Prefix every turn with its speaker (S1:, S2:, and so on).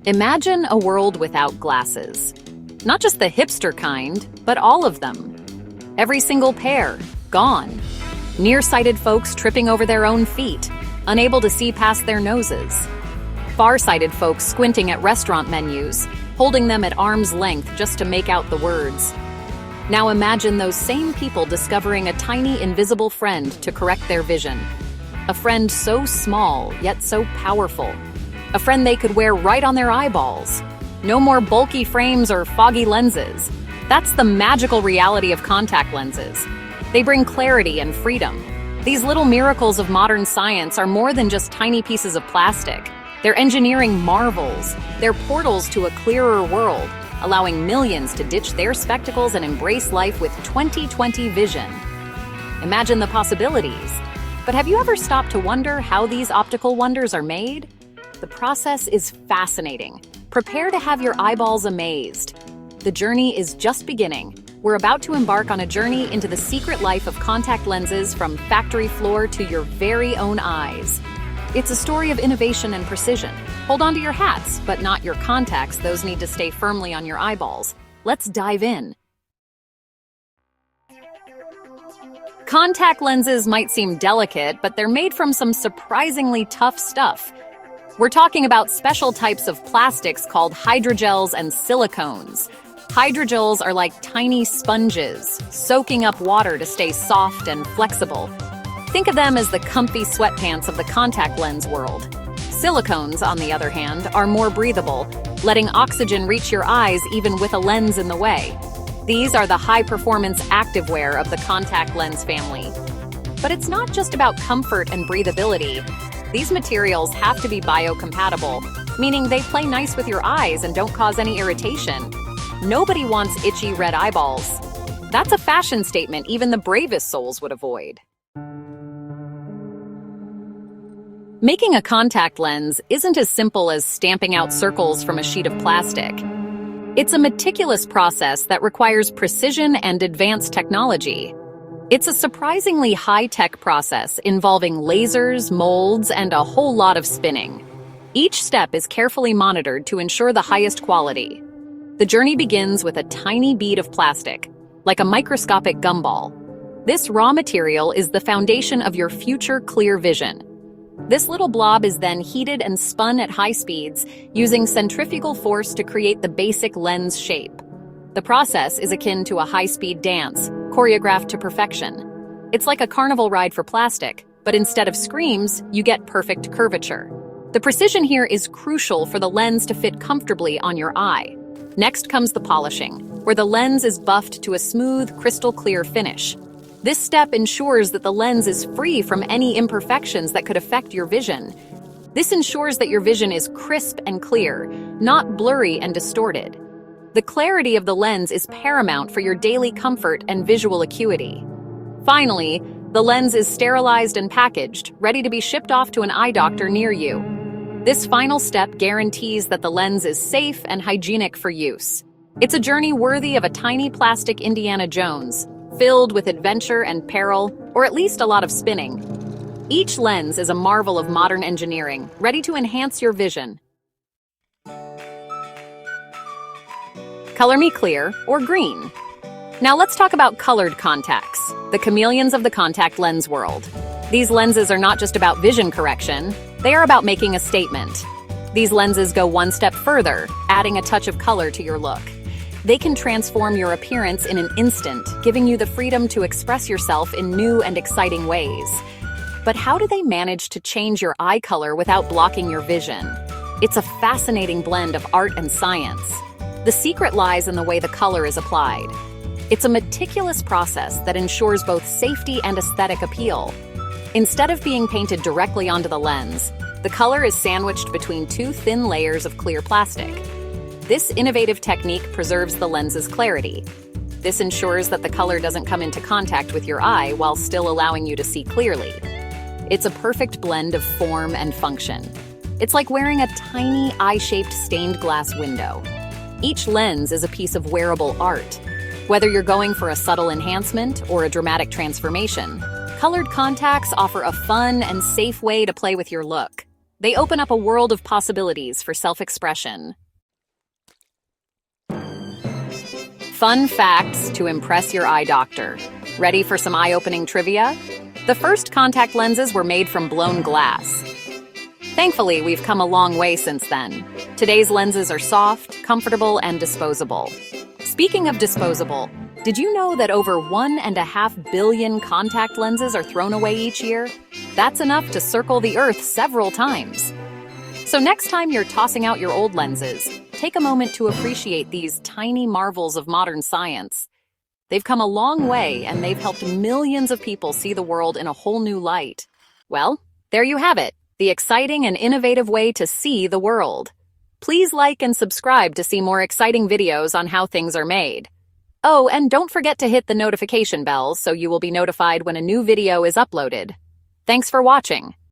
S1: Imagine a world without glasses. Not just the hipster kind, but all of them. Every single pair, gone. Nearsighted folks tripping over their own feet, unable to see past their noses. Farsighted folks squinting at restaurant menus, holding them at arm's length just to make out the words. Now imagine those same people discovering a tiny invisible friend to correct their vision. A friend so small, yet so powerful. A friend they could wear right on their eyeballs. No more bulky frames or foggy lenses. That's the magical reality of contact lenses. They bring clarity and freedom. These little miracles of modern science are more than just tiny pieces of plastic. They're engineering marvels. They're portals to a clearer world, allowing millions to ditch their spectacles and embrace life with 20/20 vision. Imagine the possibilities. But have you ever stopped to wonder how these optical wonders are made? The process is fascinating. Prepare to have your eyeballs amazed. The journey is just beginning. We're about to embark on a journey into the secret life of contact lenses from factory floor to your very own eyes. It's a story of innovation and precision. Hold on to your hats, but not your contacts. Those need to stay firmly on your eyeballs. Let's dive in. Contact lenses might seem delicate, but they're made from some surprisingly tough stuff. We're talking about special types of plastics called hydrogels and silicones. Hydrogels are like tiny sponges, soaking up water to stay soft and flexible. Think of them as the comfy sweatpants of the contact lens world. Silicones, on the other hand, are more breathable, letting oxygen reach your eyes even with a lens in the way. These are the high-performance activewear of the contact lens family. But it's not just about comfort and breathability. These materials have to be biocompatible, meaning they play nice with your eyes and don't cause any irritation. Nobody wants itchy red eyeballs. That's a fashion statement even the bravest souls would avoid. Making a contact lens isn't as simple as stamping out circles from a sheet of plastic. It's a meticulous process that requires precision and advanced technology. It's a surprisingly high-tech process involving lasers, molds, and a whole lot of spinning. Each step is carefully monitored to ensure the highest quality. The journey begins with a tiny bead of plastic, like a microscopic gumball. This raw material is the foundation of your future clear vision. This little blob is then heated and spun at high speeds, using centrifugal force to create the basic lens shape. The process is akin to a high-speed dance, choreographed to perfection. It's like a carnival ride for plastic, but instead of screams, you get perfect curvature. The precision here is crucial for the lens to fit comfortably on your eye. Next comes the polishing, where the lens is buffed to a smooth, crystal-clear finish. This step ensures that the lens is free from any imperfections that could affect your vision. This ensures that your vision is crisp and clear, not blurry and distorted. The clarity of the lens is paramount for your daily comfort and visual acuity. Finally, the lens is sterilized and packaged, ready to be shipped off to an eye doctor near you. This final step guarantees that the lens is safe and hygienic for use. It's a journey worthy of a tiny plastic Indiana Jones, filled with adventure and peril, or at least a lot of spinning. Each lens is a marvel of modern engineering, ready to enhance your vision. Color me clear or green. Now let's talk about colored contacts, the chameleons of the contact lens world. These lenses are not just about vision correction, they are about making a statement. These lenses go one step further, adding a touch of color to your look. They can transform your appearance in an instant, giving you the freedom to express yourself in new and exciting ways. But how do they manage to change your eye color without blocking your vision? It's a fascinating blend of art and science. The secret lies in the way the color is applied. It's a meticulous process that ensures both safety and aesthetic appeal. Instead of being painted directly onto the lens, the color is sandwiched between two thin layers of clear plastic. This innovative technique preserves the lens's clarity. This ensures that the color doesn't come into contact with your eye while still allowing you to see clearly. It's a perfect blend of form and function. It's like wearing a tiny eye-shaped stained glass window. Each lens is a piece of wearable art. Whether you're going for a subtle enhancement or a dramatic transformation, colored contacts offer a fun and safe way to play with your look. They open up a world of possibilities for self-expression. Fun facts to impress your eye doctor. Ready for some eye-opening trivia? The first contact lenses were made from blown glass. Thankfully, we've come a long way since then. Today's lenses are soft, comfortable, and disposable. Speaking of disposable, did you know that over 1.5 billion contact lenses are thrown away each year? That's enough to circle the Earth several times. So next time you're tossing out your old lenses, take a moment to appreciate these tiny marvels of modern science. They've come a long way, and they've helped millions of people see the world in a whole new light. Well, there you have it, the exciting and innovative way to see the world. Please like and subscribe to see more exciting videos on how things are made. Oh, and don't forget to hit the notification bell so you will be notified when a new video is uploaded. Thanks for watching.